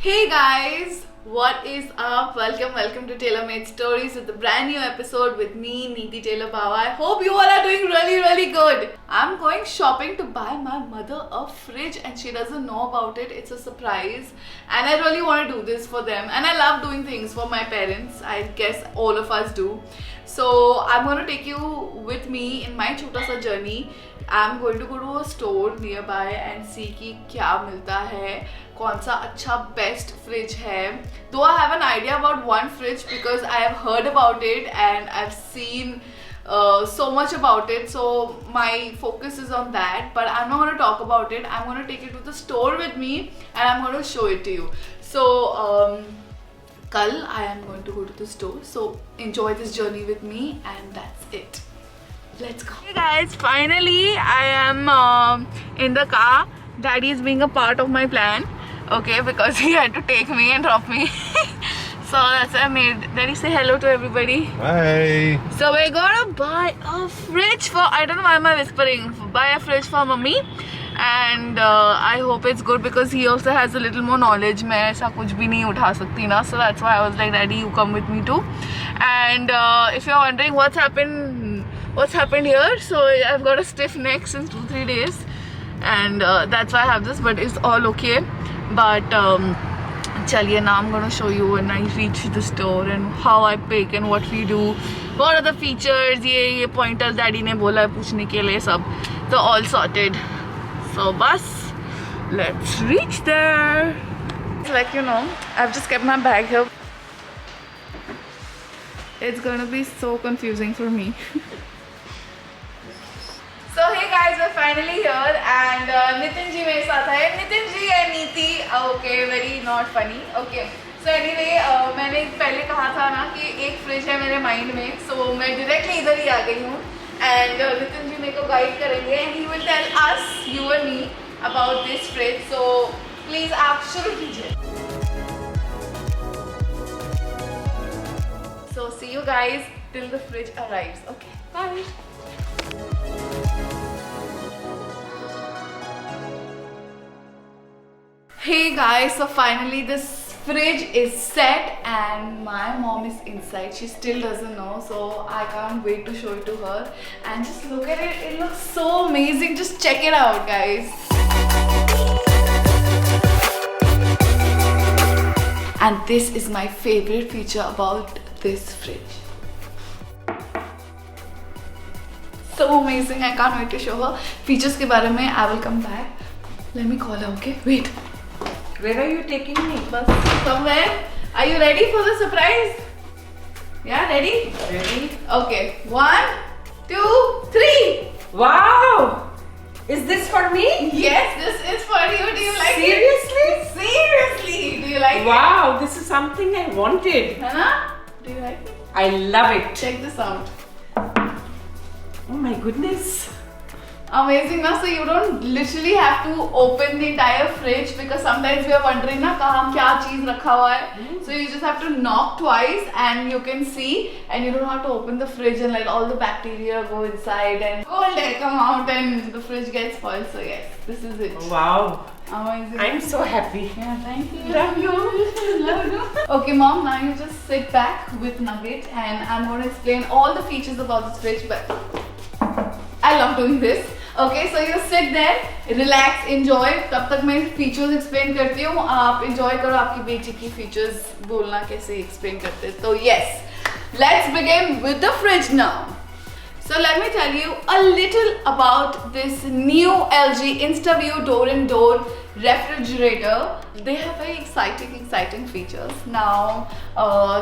Hey guys, what is up? Welcome to Taylor Made Stories with a brand new episode with me, Neeti Taylor Bawa. I hope you all are doing really good. I'm going shopping to buy my mother a fridge and she doesn't know about it. It's a surprise and I really want to do this for them. And I love doing things for my parents. I guess all of us do. So I'm going to take you with me in my chota sa journey. I'm going to go to a store nearby and see कि क्या मिलता है, कौन सा अच्छा best fridge है. Though I have an idea about one fridge because I have heard about it and I've seen so much about it. So my focus is on that. But I'm not going to talk about it. I'm going to take you to the store with me and I'm going to show it to you. So kal I am going to go to the store. So enjoy this journey with me and that's it. Let's go. Hey guys, finally I am in the car. Daddy is being a part of my plan, okay, because he had to take me and drop me. So that's what I made. Daddy, say hello to everybody. Hi. So we're gonna buy a fridge for, I don't know why am I whispering, buy a fridge for mummy. And I hope it's good because he also has a little more knowledge. मैं ऐसा कुछ भी नहीं उठा सकती ना. So that's why I was like, Daddy, you come with me too. And if you're wondering what's happened here, so I've got a stiff neck since 2-3 days and that's why I have this, but it's all okay. But chaliye, now I'm gonna show you when I reach the store and how I pick and what we do, what are the features, ये pointers daddy ने बोला है पूछने के लिए सब, so all sorted. So bus, let's reach there. Like you know, I've just kept my bag here. It's gonna be so confusing for me. So hey guys, we're finally here and Nitin ji मेरे साथ है. Nitin ji and Neeti, okay, very not funny. Okay. So anyway, मैंने पहले कहा था ना कि एक फ्रिज है मेरे माइंड में, so मैं डायरेक्टली इधर ही आ गई हूँ. And नितिन जी मेरे को गाइड करेंगे and he will tell us, you and me, about this fridge. So please आप शुरू कीजिए. So see you guys till the fridge arrives. Okay, bye. Hey guys, so finally this fridge is set and my mom is inside. She still doesn't know, so I can't wait to show it to her. And just look at it, it looks so amazing. Just check it out, guys. And this is my favorite feature about this fridge. So amazing, I can't wait to show her. Features के बारे में I will come back. Let me call her, okay? Wait. Where are you taking me? Bus somewhere. Are you ready for the surprise? Yeah, ready? Ready? Okay. 1, 2, 3. Wow! Is this for me? Yes, this is for you. Do you like Seriously? it? Seriously? Do you like Wow, this is something I wanted. it? Hana? Do you like it? I love it. Check this out. Oh my goodness. Amazing ना. So you don't literally have to open the entire fridge because sometimes we are wondering ना कहाँ क्या चीज रखा हुआ है. So you just have to knock twice and you can see and you don't have to open the fridge and let all the bacteria go inside and cold air come out and the fridge gets spoiled. So yes, this is it. Wow. Amazing. I'm so happy. Yeah, thank you. Love you. Love you. Okay, mom, now you just sit back with Nugget and I'm going to explain all the features about this fridge, but I love doing this. Okay, so you sit there, relax, enjoy. तब तक मैं features explain करती हूँ. आप enjoy करो आपकी बेटी की features बोलना कैसे explain करते हैं. So yes, let's begin with the fridge now. So let me tell you a little about this new LG InstaView door-in-door refrigerator. They have very exciting features. Now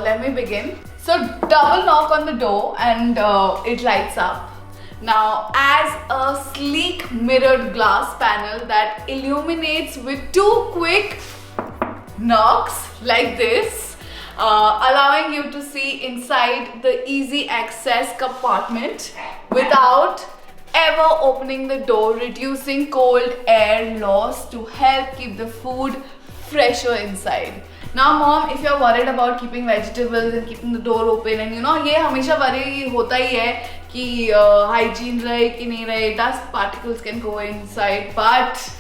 let me begin. So double knock on the door and it lights up. Now as a sleek mirrored glass panel that illuminates with 2 quick knocks like this, allowing you to see inside the easy access compartment without ever opening the door, reducing cold air loss to help keep the food fresher inside. Now mom, if you're worried about keeping vegetables and keeping the door open and you know ये हमेशा worry होता ही है कि hygiene रहे कि नहीं रहे, dust particles can go inside, but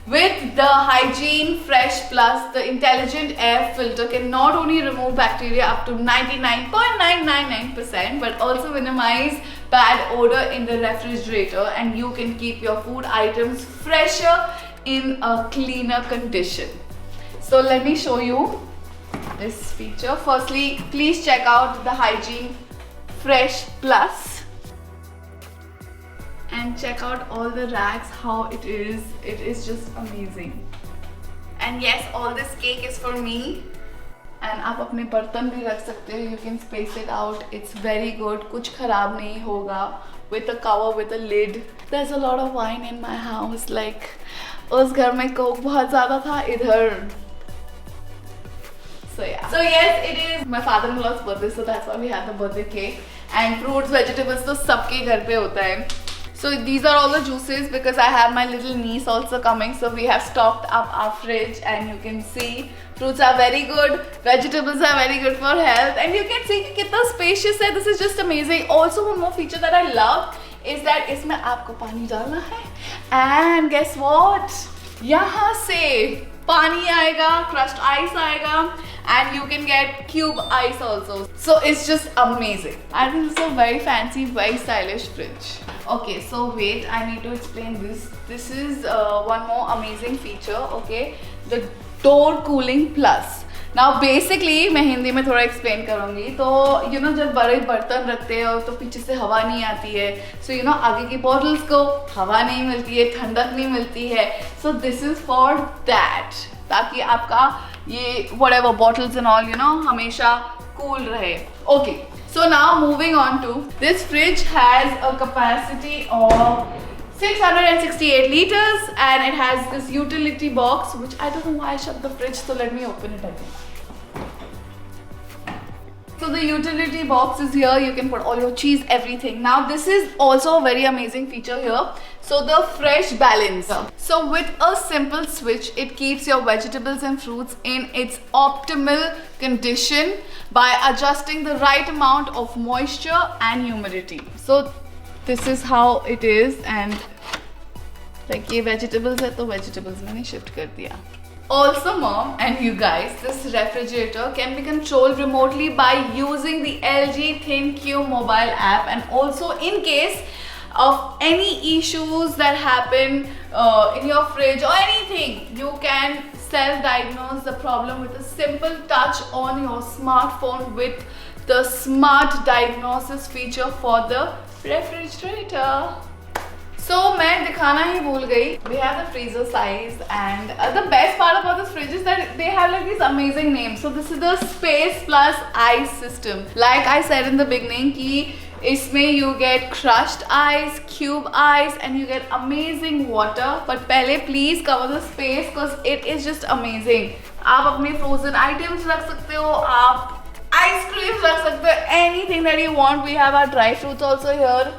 With the Hygiene Fresh Plus, the intelligent air filter can not only remove bacteria up to 99.999%, but also minimize bad odor in the refrigerator, and you can keep your food items fresher in a cleaner condition. So let me show you this feature. Firstly, please check out the Hygiene Fresh Plus. And check out all the racks, how it is just amazing. And yes, all this cake is for me, and आप अपने बर्तन भी रख सकते हो. You can space it out. It's very good. कुछ खराब नहीं होगा. With a cover, with a lid. There's a lot of wine in my house. Like उस घर में कोक बहुत ज़्यादा था, इधर. So yeah. So yes, it is my father-in-law's birthday, so that's why we had the birthday cake. And fruits, vegetables तो सबके घर पे होता है. So these are all the juices because I have my little niece also coming, so we have stocked up our fridge, and you can see fruits are very good, vegetables are very good for health, and you can see कितना spacious है. This is just amazing. Also one more feature that I love is that इसमें आपको पानी डालना है, and guess what? यहाँ से पानी आएगा, crushed ice आएगा, and you can get cube ice also. So it's just amazing. I think it's a very fancy, very stylish fridge. Okay, so wait, I need to explain this. This is one more amazing feature, okay? The door cooling plus. Now basically मैं हिंदी में थोड़ा explain करूँगी. तो you know जब बड़े बर्तन रखते हो तो पीछे से हवा नहीं आती है. So you know आगे की bottles को हवा नहीं मिलती है, ठंडक नहीं मिलती है. So this is for that. ताकि आपका ये whatever bottles and all, you know, हमेशा cool रहे. Okay. So now moving on to this fridge has a capacity of 668 liters, and it has this utility box, which I don't know why I shut the fridge, so let me open it again. So the utility box is here, you can put all your cheese, everything. Now this is also a very amazing feature here. So the fresh balance. So with a simple switch, it keeps your vegetables and fruits in its optimal condition by adjusting the right amount of moisture and humidity. So this is how it is, and like ये vegetables है तो vegetables मैंने shift कर दिया. Also mom and you guys, this refrigerator can be controlled remotely by using the LG ThinQ mobile app, and also in case of any issues that happen in your fridge or anything, you can self-diagnose the problem with a simple touch on your smartphone with the smart diagnosis feature for the refrigerator. So मैं दिखाना ही भूल गई. We have the freezer size, and the best part about this fridge is that they have like these amazing names. So this is the Space Plus Ice system. Like I said in the beginning कि इसमें you get crushed ice, cube ice, and you get amazing water. But पहले please cover the space because it is just amazing. आप अपने frozen items रख सकते हो, आप ice cream रख सकते हो, anything that you want. We have our dry fruits also here.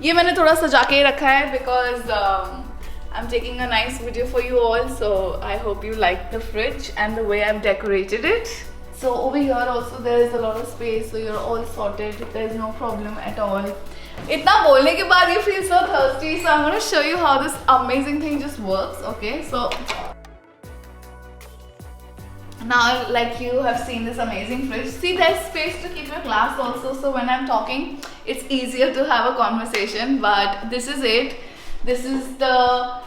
ये मैंने थोड़ा सजा के रखा है because I'm taking a nice video for you all. So I hope you like the fridge and the way I've decorated it. So over here also there is a lot of space, so you're all sorted. There's no problem at all. इतना बोलने के बाद you feel so thirsty, so I'm going to show you how this amazing thing just works. Okay, so now like you have seen this amazing fridge. See, there's space to keep your glass also, so when I'm talking it's easier to have a conversation. But this is it. This is the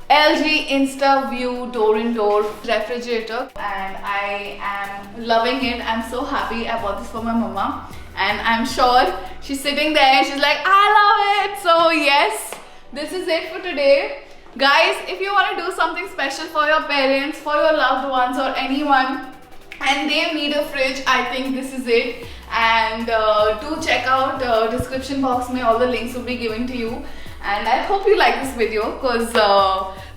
LG InstaView door-in-door refrigerator, and I am loving it. I'm so happy. I bought this for my mama, and I'm sure she's sitting there and she's like, I love it. So yes, this is it for today. Guys, if you want to do something special for your parents, for your loved ones, or anyone, and they need a fridge, I think this is it. And do check out description box में, all the links will be given to you. And I hope you like this video because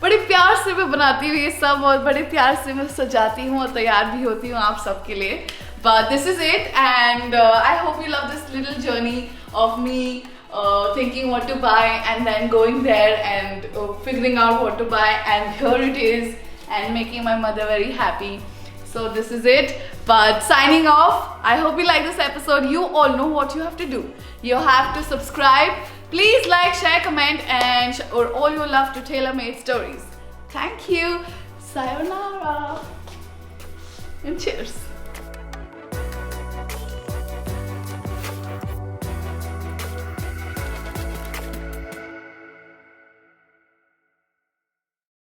बड़े प्यार से मैं बनाती हूँ ये सब, और बड़े प्यार से मैं सजाती हूँ और तैयार भी होती हूँ आप सबके लिए. But this is it, and I hope you love this little journey of me thinking what to buy and then going there and figuring out what to buy, and here it is, and making my mother very happy. So this is it. But signing off, I hope you like this episode. You all know what you have to do. You have to subscribe. Please like, share, comment, and or all your love to TaylorMade Stories. Thank you. Sayonara. And cheers.